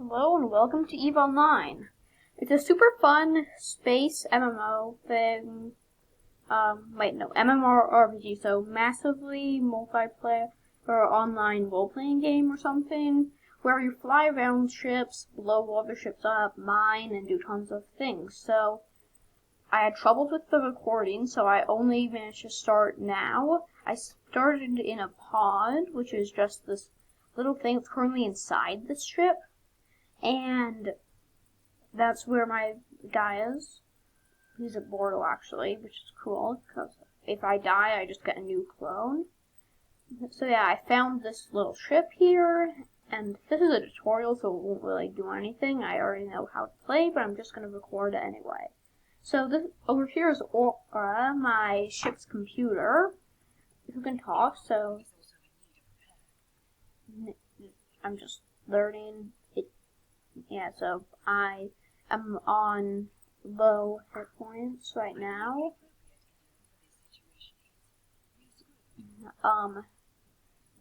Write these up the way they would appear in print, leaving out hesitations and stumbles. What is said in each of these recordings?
Hello and welcome to EVE Online. It's a super fun space MMO thing. MMORPG, so massively multiplayer or online role-playing game or something, where you fly around ships, blow other ships up, mine, and do tons of things. So, I had troubles with the recording, so I only managed to start now. I started in a pod, which is just this little thing that's currently inside the ship. And that's where my guy is. He's a Bortle, actually, which is cool, because if I die, I just get a new clone. So yeah, I found this little ship here, and this is a tutorial, so it won't really do anything. I already know how to play, but I'm just going to record it anyway. So this over here is Aura, my ship's computer, who can talk, so I'm just learning it. Yeah, so I am on low hit points right now.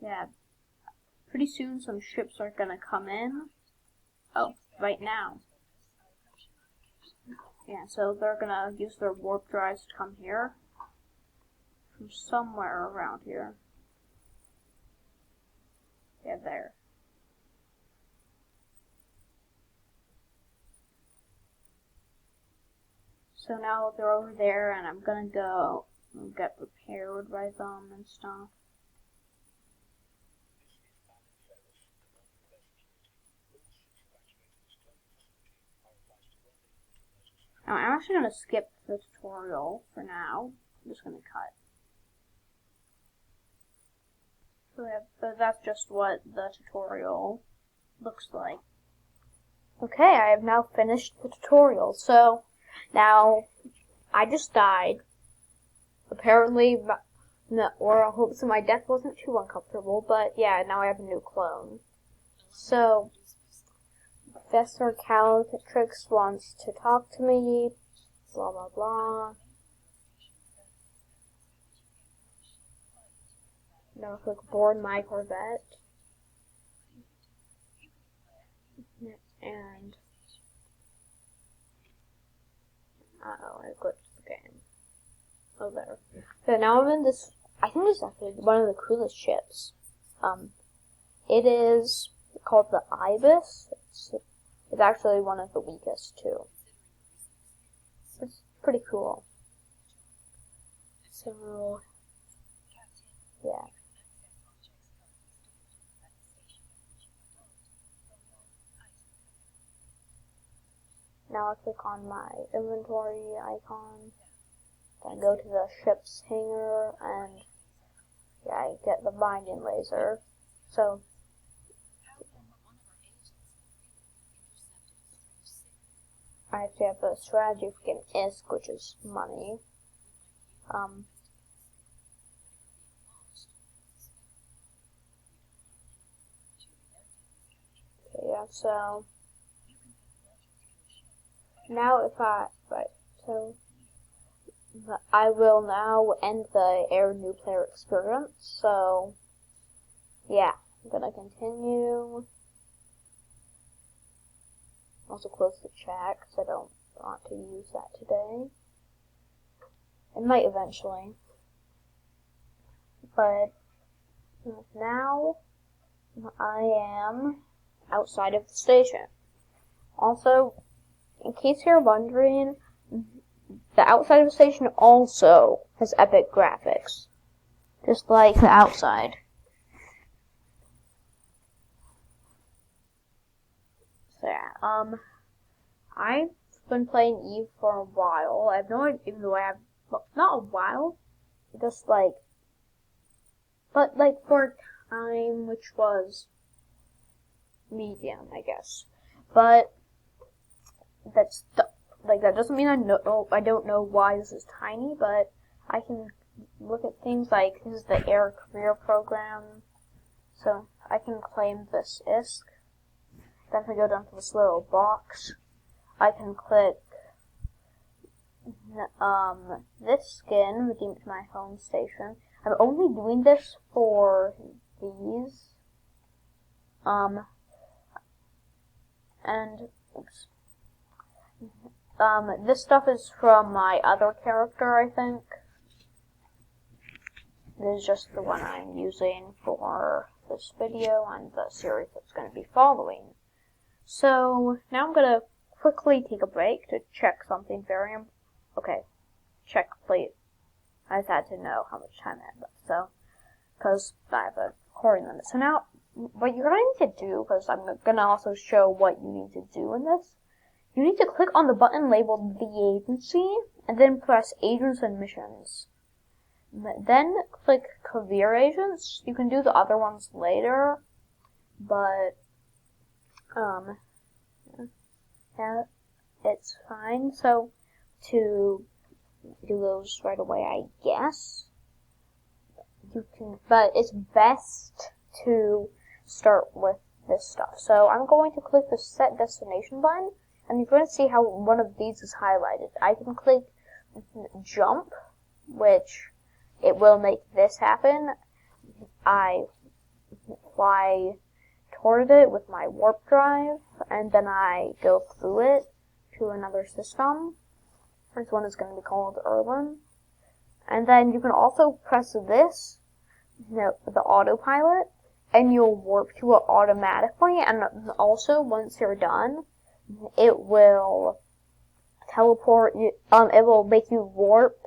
Yeah, pretty soon some ships are gonna come in. Oh, right now. Yeah, so they're gonna use their warp drives to come here. From somewhere around here. Yeah, there. So now they're over there, and I'm gonna go and get prepared by them and stuff. Now, I'm actually gonna skip the tutorial for now. I'm just gonna cut. So yeah, that's just what the tutorial looks like. Okay, I have now finished the tutorial. So now I just died. Apparently, or I hope so my death wasn't too uncomfortable, but yeah, now I have a new clone. So, Professor Caltrix wants to talk to me, blah blah blah. Now click board my Corvette. And I glitched the game. Oh, there. So now I'm in this. I think this is actually one of the coolest ships. It is called the Ibis. It's actually one of the weakest too. It's pretty cool. So yeah. Now I click on my inventory icon. Then go to the ship's hangar, and yeah, I get the binding laser. So I actually have a strategy for getting ISK, which is money. Okay, yeah, so now I will now end the air new player experience, so yeah, I'm gonna continue. Also close the chat, because I don't want to use that today. I might eventually. But now I am outside of the station. Also, in case you're wondering, the outside of the station also has epic graphics. Just like the outside. So yeah, I've been playing EVE for a while. I have no idea, even though I have, well, not a while, just like, but like for a time which was medium, I guess. But that doesn't mean I don't know why this is tiny, but I can look at things like this is the Air Career Program, so I can claim this ISK. Then if I go down to this little box, I can click this skin, redeem to my home station. I'm only doing this for these. And oops. This stuff is from my other character, I think. This is just the one I'm using for this video and the series that's going to be following. So, now I'm going to quickly take a break to check something very important. Okay, check plate. I just had to know how much time I had left, so, because I have a recording limit. So now, what you're going to need to do, because I'm going to also show what you need to do in this, you need to click on the button labeled The Agency, and then press Agents and Missions. Then click Career Agents. You can do the other ones later, but, yeah, it's fine. So, to do those right away, I guess. You can, but it's best to start with this stuff. So I'm going to click the Set Destination button, and you're going to see how one of these is highlighted. I can click Jump, which it will make this happen. I fly toward it with my warp drive, and then I go through it to another system. This one is going to be called Erlen. And then you can also press this, the autopilot, and you'll warp to it automatically. And also, once you're done, it will teleport you, it will make you warp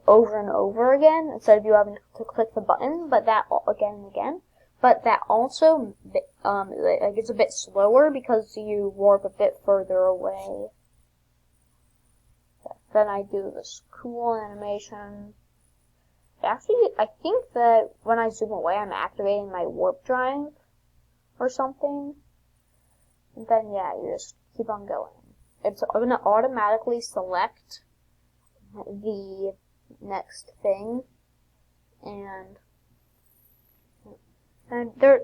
over and over again, instead of you having to click the button, but that again and again. But that also, it's a bit slower because you warp a bit further away. Then I do this cool animation. Actually, I think that when I zoom away, I'm activating my warp drive or something. And then, yeah, you just keep on going. It's going to automatically select the next thing. And there,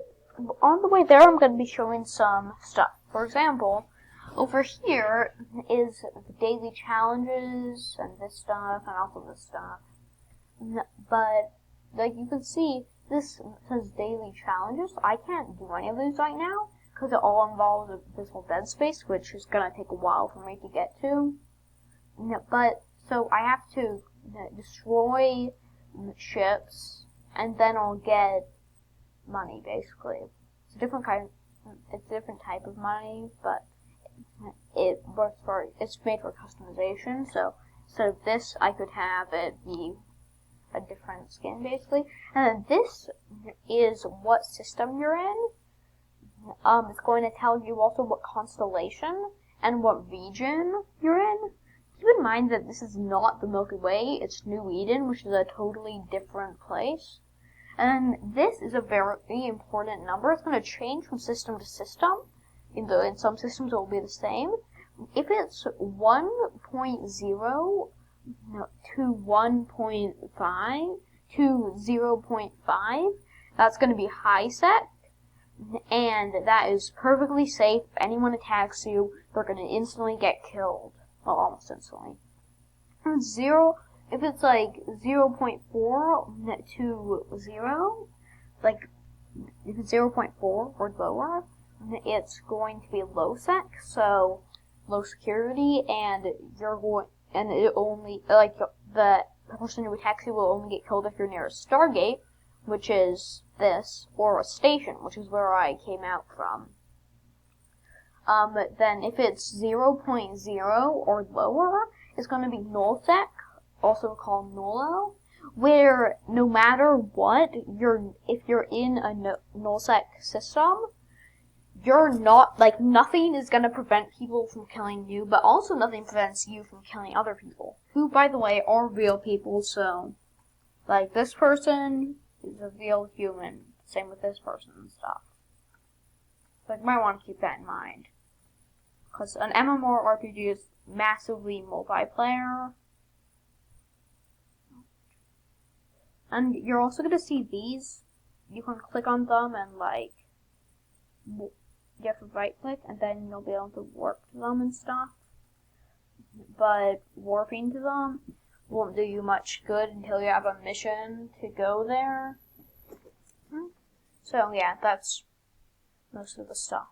on the way there, I'm going to be showing some stuff. For example, over here is the daily challenges and this stuff and also this stuff. But, like you can see, this says daily challenges. I can't do any of these right now because it all involves this whole dead space, which is going to take a while for me to get to. But, so I have to destroy ships and then I'll get money, basically. It's a different type of money, but it's made for customization, so instead of this, I could have it be a different skin, basically. And then this is what system you're in. It's going to tell you also what constellation and what region you're in. Keep in mind that this is not the Milky Way, it's New Eden, which is a totally different place. And this is a very important number. It's going to change from system to system. In some systems it will be the same. If it's 1.0 to 1.5 to 0.5, that's going to be high sec, and that is perfectly safe. If anyone attacks you, they're going to instantly get killed. Well, almost instantly. If it's like 0.4 to 0, like if it's 0.4 or lower, it's going to be low sec, so low security, and it only, like, the person who attacks you will only get killed if you're near a Stargate, which is this, or a station, which is where I came out from. Then if it's 0.0 or lower, it's going to be nullsec, also called nullo, where no matter what, if you're in a nullsec system, you're not, like, nothing is going to prevent people from killing you, but also nothing prevents you from killing other people, who, by the way, are real people. So, like, this person is a real human, same with this person and stuff. So you might want to keep that in mind, because an MMORPG is massively multiplayer. And you're also going to see these. You can click on them and, like, you have to right click and then you'll be able to warp to them and stuff. But warping to them won't do you much good until you have a mission to go there. So yeah, that's most of the stuff.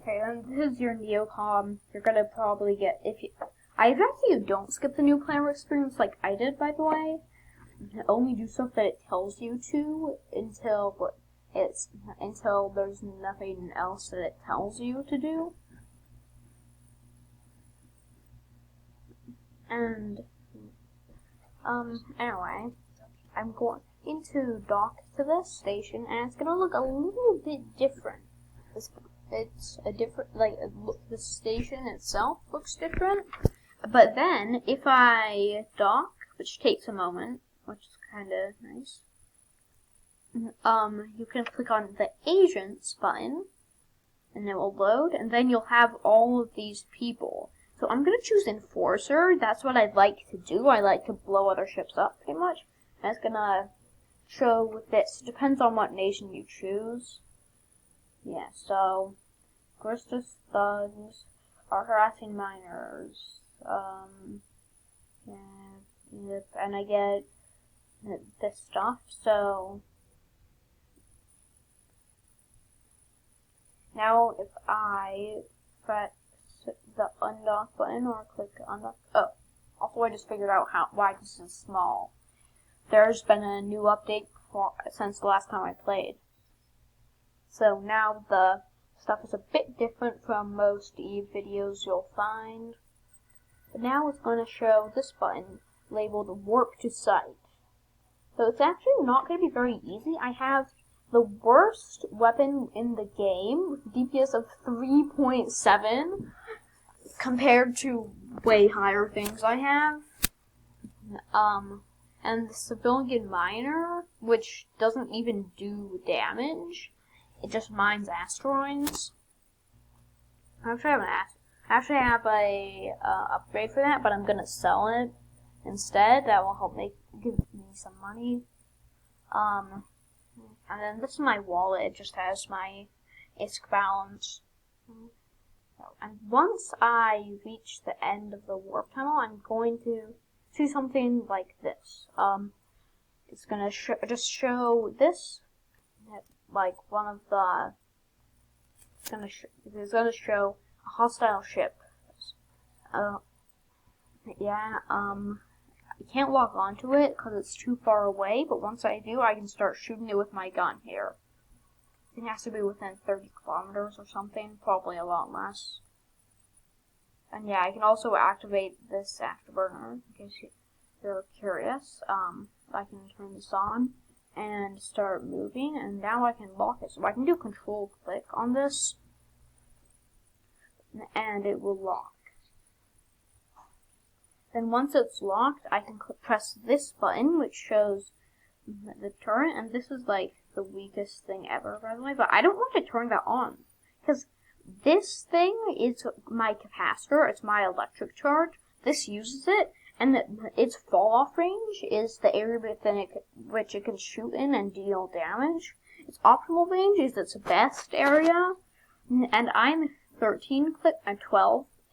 Okay, then this is your Neocom. You're gonna probably get, I bet you don't skip the new player experience like I did, by the way. You only do stuff that it tells you to until there's nothing else that it tells you to do. And anyway, I'm going to dock to this station, and it's gonna look a little bit different. It's a different, the station itself looks different. But then, if I dock, which takes a moment, which is kind of nice, you can click on the Agents button, and it will load, and then you'll have all of these people. So I'm going to choose Enforcer. That's what I'd like to do. I like to blow other ships up, pretty much. And it's going to show with this. It depends on what nation you choose. Yeah, so Gristus thugs are harassing miners. And I get this stuff, so now if I press the undock button or click undock, also I just figured out why this is small. There's been a new update since the last time I played. So now the stuff is a bit different from most Eve videos you'll find. But now it's going to show this button labeled Warp to Site. So it's actually not going to be very easy. I have the worst weapon in the game with a DPS of 3.7 compared to way higher things I have. And the civilian miner, which doesn't even do damage. It just mines asteroids. I actually have a upgrade for that, but I'm gonna sell it instead. That will help give me some money. And then this is my wallet. It just has my ISK balance. And once I reach the end of the warp tunnel, I'm going to do something like this. It's gonna just show this. Like one of the, it's gonna show a hostile ship. I can't walk onto it because it's too far away, but once I do, I can start shooting it with my gun here. It has to be within 30 kilometers or something, probably a lot less. And yeah, I can also activate this afterburner, in case you're curious. I can turn this on and start moving, and now I can lock it. So I can do control click on this, and it will lock. Then once it's locked, I can press this button, which shows the turret, and this is like the weakest thing ever, by the way, but I don't want to turn that on, because this thing is my capacitor, it's my electric charge, this uses it, and its fall-off range is the area within which it can shoot in and deal damage. Its optimal range is its best area, and I'm 10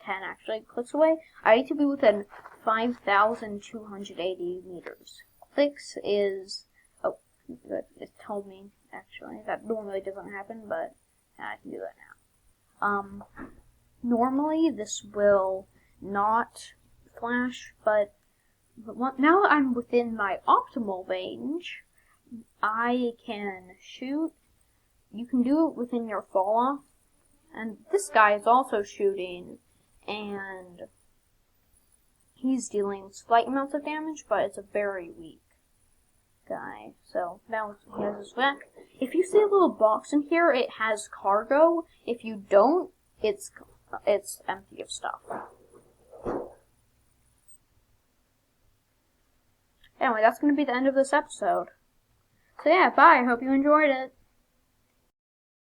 actually, clicks away. I need to be within 5,280 meters. Clicks is, oh, good, it told me, actually. That normally doesn't happen, but I can do that now. Normally this will not flash, but now that I'm within my optimal range, I can shoot. You can do it within your fall off, and this guy is also shooting, and he's dealing slight amounts of damage, but it's a very weak guy. So now he has his back. If you see a little box in here, it has cargo. If you don't, it's empty of stuff. Anyway, that's going to be the end of this episode. So yeah, bye. I hope you enjoyed it.